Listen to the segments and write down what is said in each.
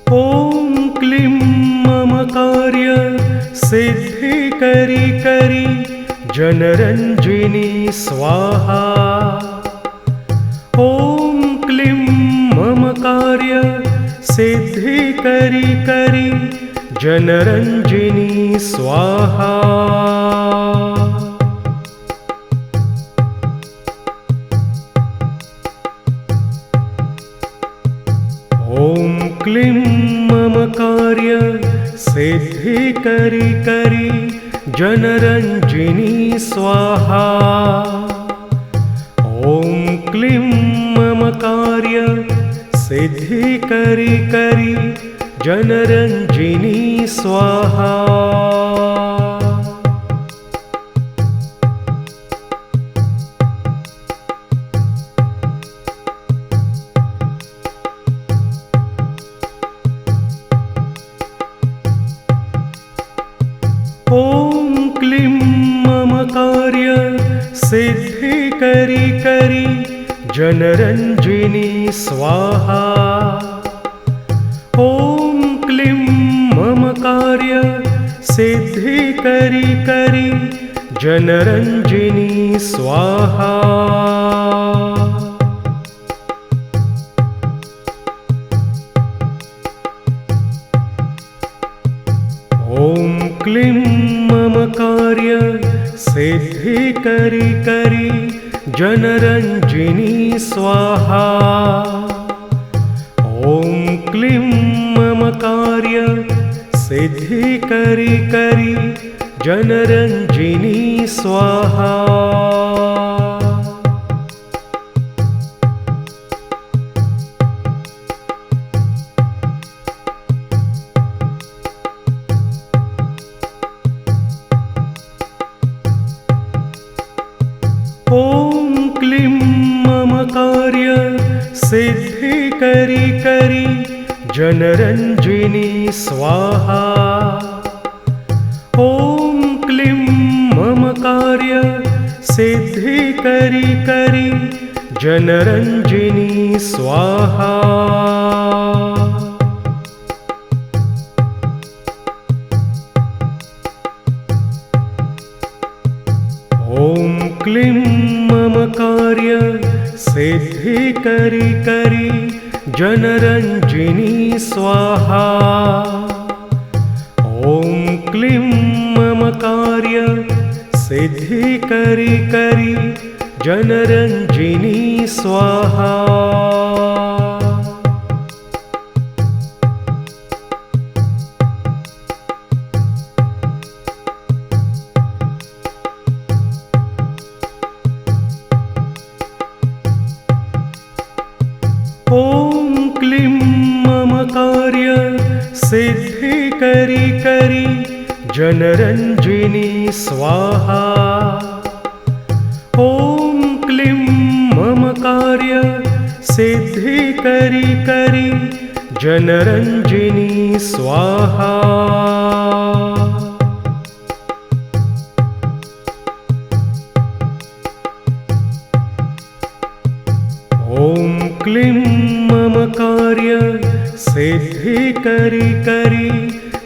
ॐ क्लीं मम कार्य सिद्धि करी करी जनरञ्जिनी स्वाहा। ॐ क्लीं मम कार्य सिद्धि करी करी जनरञ्जिनी स्वाहा। ॐ क्लीं मम कार्य सिद्धि करी करी जनरञ्जिनी स्वाहा। ॐ क्लीं मम कार्य सिद्धि करी करी जनरञ्जिनी स्वाहा। ॐ क्लीं मम कार्य सिद्धि करी करी जनरञ्जिनी स्वाहा। ॐ क्लीं मम कार्य सिद्धि करी करी जनरञ्जिनी स्वाहा। ॐ क्लीं मम कार्य सिद्धि करी करी जनरञ्जिनी स्वाहा। ॐ क्लीं मम कार्य सिद्धि करी करी जनरञ्जिनी स्वाहा। ॐ क्लीं मम कार्य सिद्धि करी करी जनरञ्जिनी स्वाहा। ॐ क्लीं मम कार्य सिद्धि करी करी जनरञ्जिनी स्वाहा। ॐ क्लीं मम कार्य सिद्धि करी करी जनरञ्जिनी स्वाहा। ॐ क्लीं मम कार्य सिद्धि करी करी जनरञ्जिनी स्वाहा। ॐ क्लीं मम कार्य सिद्धि करी करी जनरञ्जिनी स्वाहा। ॐ क्लीं मम कार्य सिद्धि करी करी जनरञ्जिनी स्वाहा। ॐ क्लीं मम कार्य सिद्धि करी करी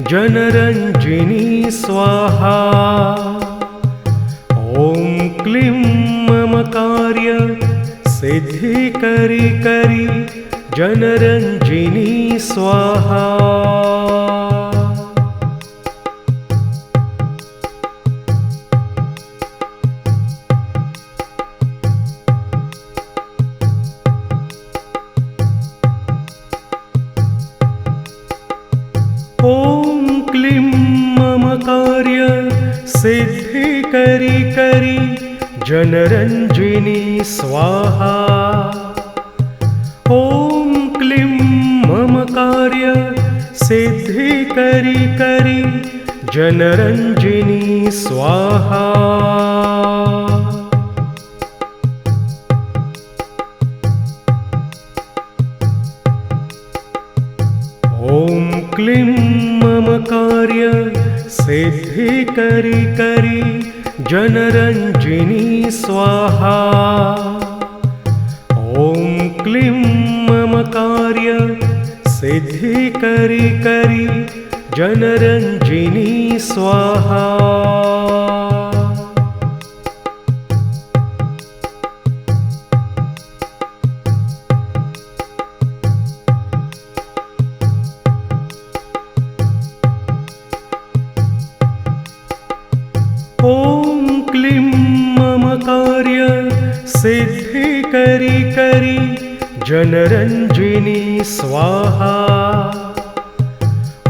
जनरञ्जिनी स्वाहा। ॐ क्लीं मम कार्य सिद्धि करी करी जनरञ्जिनी स्वाहा। ॐ क्लीं मम कार्य सिद्धि करी करी जनरञ्जिनी स्वाहा। ॐ क्लीं मम कार्य सिद्धि करी करी जनरञ्जिनी स्वाहा। ॐ क्लीं मम कार्य सिद्धि करी करी जनरञ्जिनी स्वाहा। ॐ क्लीं मम कार्य सिद्धि करी करी जनरंजिनी स्वाहा। ॐ क्लीं मम कार्य सिद्धि करी करी जनरंजिनी स्वाहा।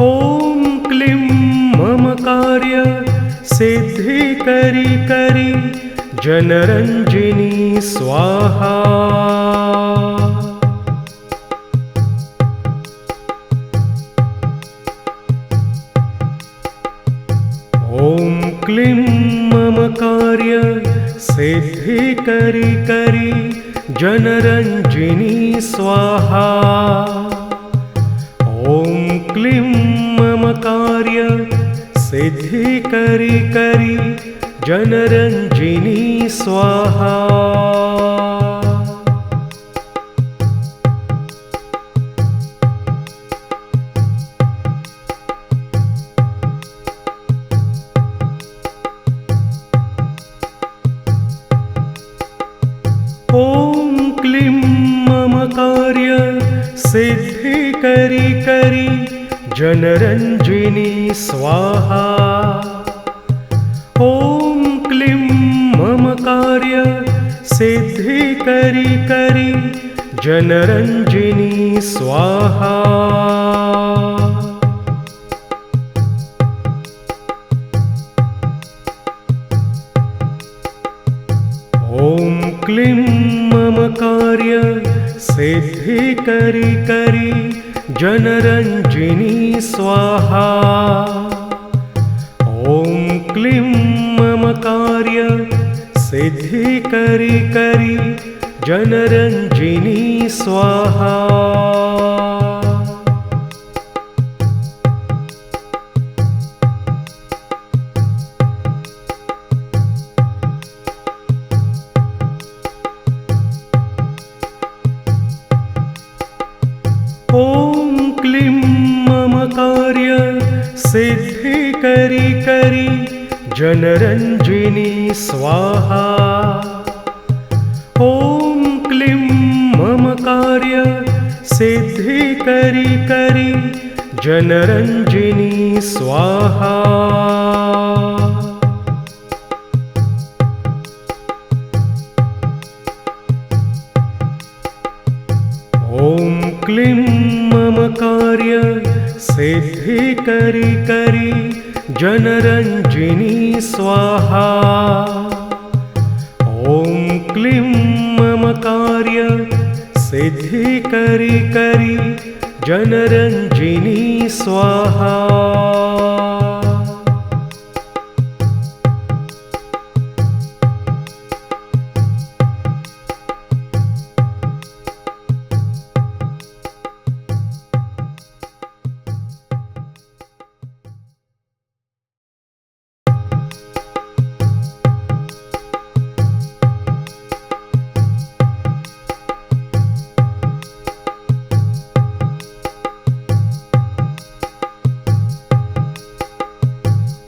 ॐ क्लीं मम कार्य सिद्धि करी करी जनरंजिनी स्वाहा। ॐ क्लीं मम कार्य सिद्धि करी करी जनरंजिनी स्वाहा। ॐ क्लीं मम कार्य सिद्धि करी करी जनरंजिनी स्वाहा। ॐ क्लीं मम कार्य सिद्धि करी करी जनरंजिनी स्वाहा। ॐ क्लीं मम कार्य सिद्धि करी करी जनरंजिनी स्वाहा। ॐ क्लीं मम कार्य सिद्धि करी करी जनरंजिनी स्वाहा। ॐ क्लीं मम कार्य सिद्धि करी करी जनरंजिनी स्वाहा। ॐ क्लीं मम कार्य सिद्धि करी करी जनरंजिनी स्वाहा। ॐ क्लीं मम कार्य सिद्धि करी करी जनरंजिनी स्वाहा। ॐ क्लीं मम कार्य सिद्धि करी करी जनरंजिनी स्वाहा। ॐ क्लीं मम कार्य सिद्धि करी करी जनरंजिनी स्वाहा।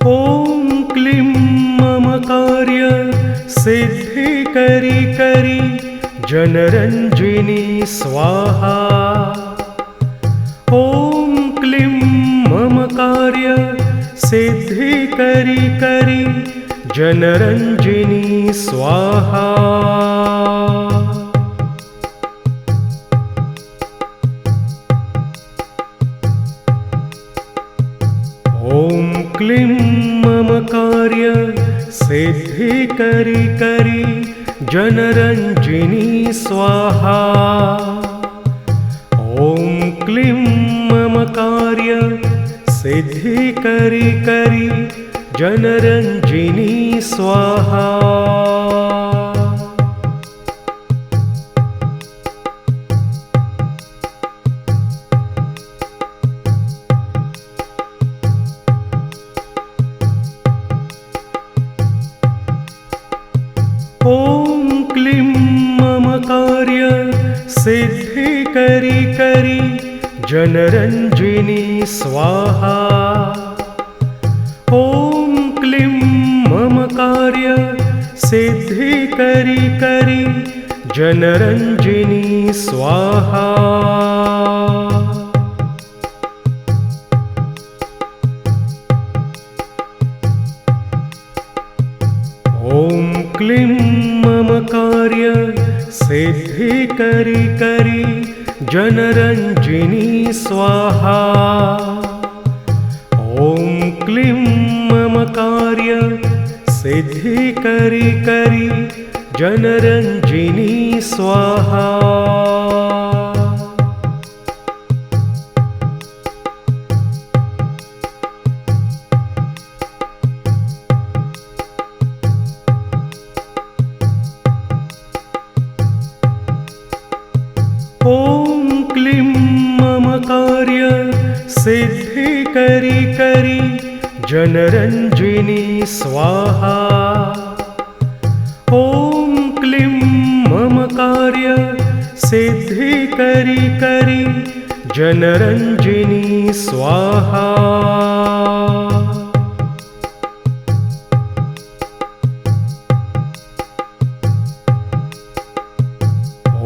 ॐ क्लीं मम कार्य सिद्धि करी करी जनरंजिनी स्वाहा। ॐ क्लीं मम कार्य सिद्धि करी करी जनरंजिनी स्वाहा। ॐ क्लीं मम कार्य सिद्धि करी करी जनरंजिनी स्वाहा। ॐ क्लीं मम कार्य सिद्धि करी करी जनरंजिनी स्वाहा। ॐ क्लीं मम कार्य सिद्धि करी करी जनरञ्जिनी स्वाहा। ॐ क्लीं मम कार्य सिद्धिकरी करी जनरञ्जिनी स्वाहा। ॐ क्लीं मम कार्य सिद्धिकरी करी जनरञ्जिनी स्वाहा। ॐ क्लीं मम कार्य सिद्धिकरी करी जनरञ्जिनी स्वाहा। ॐ क्लीं मम कार्य सिद्धिकरी करी जनरञ्जिनी स्वाहा। ॐ क्लीं मम कार्य सिद्धिकरी करी जनरञ्जिनी स्वाहा।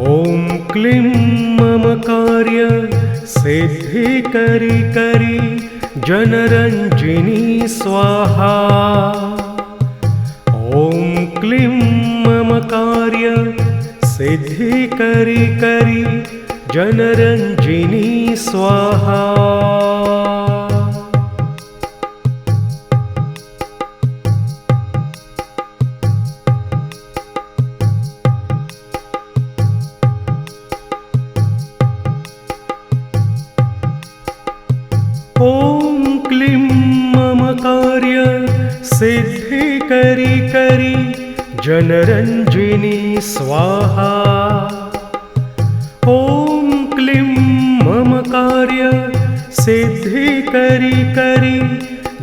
ॐ क्लीं मम कार्य सिद्धिकरी करी जनरञ्जिनी स्वाहा। ॐ क्लीं मम कार्य सिद्धिकरी करी जनरञ्जिनी स्वाहा। ॐ क्लीं मम कार्य सिद्धिकरी करी जनरञ्जिनी स्वाहा। ॐ क्लीं मम कार्य सिद्धिकरी करी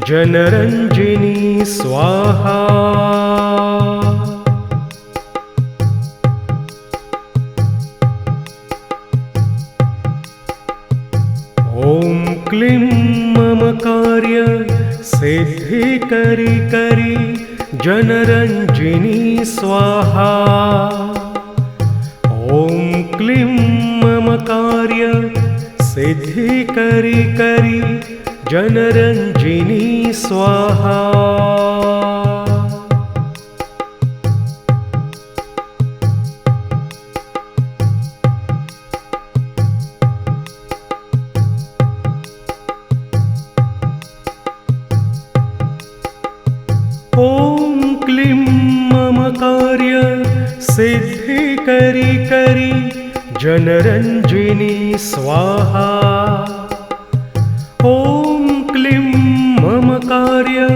जनरञ्जिनी स्वाहा। ॐ क्लीं मम कार्य सिद्धिकरी करी जनरञ्जिनी स्वाहा। ॐ क्लीं मम कार्य सिद्धिकरी करी जनरञ्जिनी स्वाहा। ॐ क्लीं मम कार्य सिद्धिकरी करी जनरञ्जिनी स्वाहा। ॐ क्लीं मम कार्य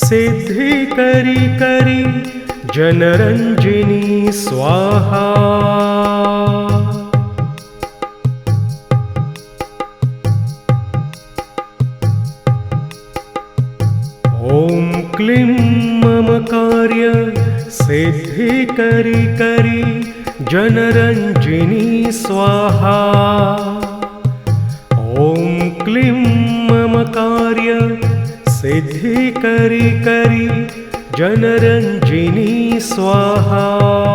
सिद्धिकरी करी जनरञ्जिनी स्वाहा। ॐ क्लीं मम कार्य सिद्धिकरी करी जनरञ्जिनी स्वाहा। ॐ क्लीं मम कार्य सिद्धिकरी करी जनरञ्जिनी स्वाहा।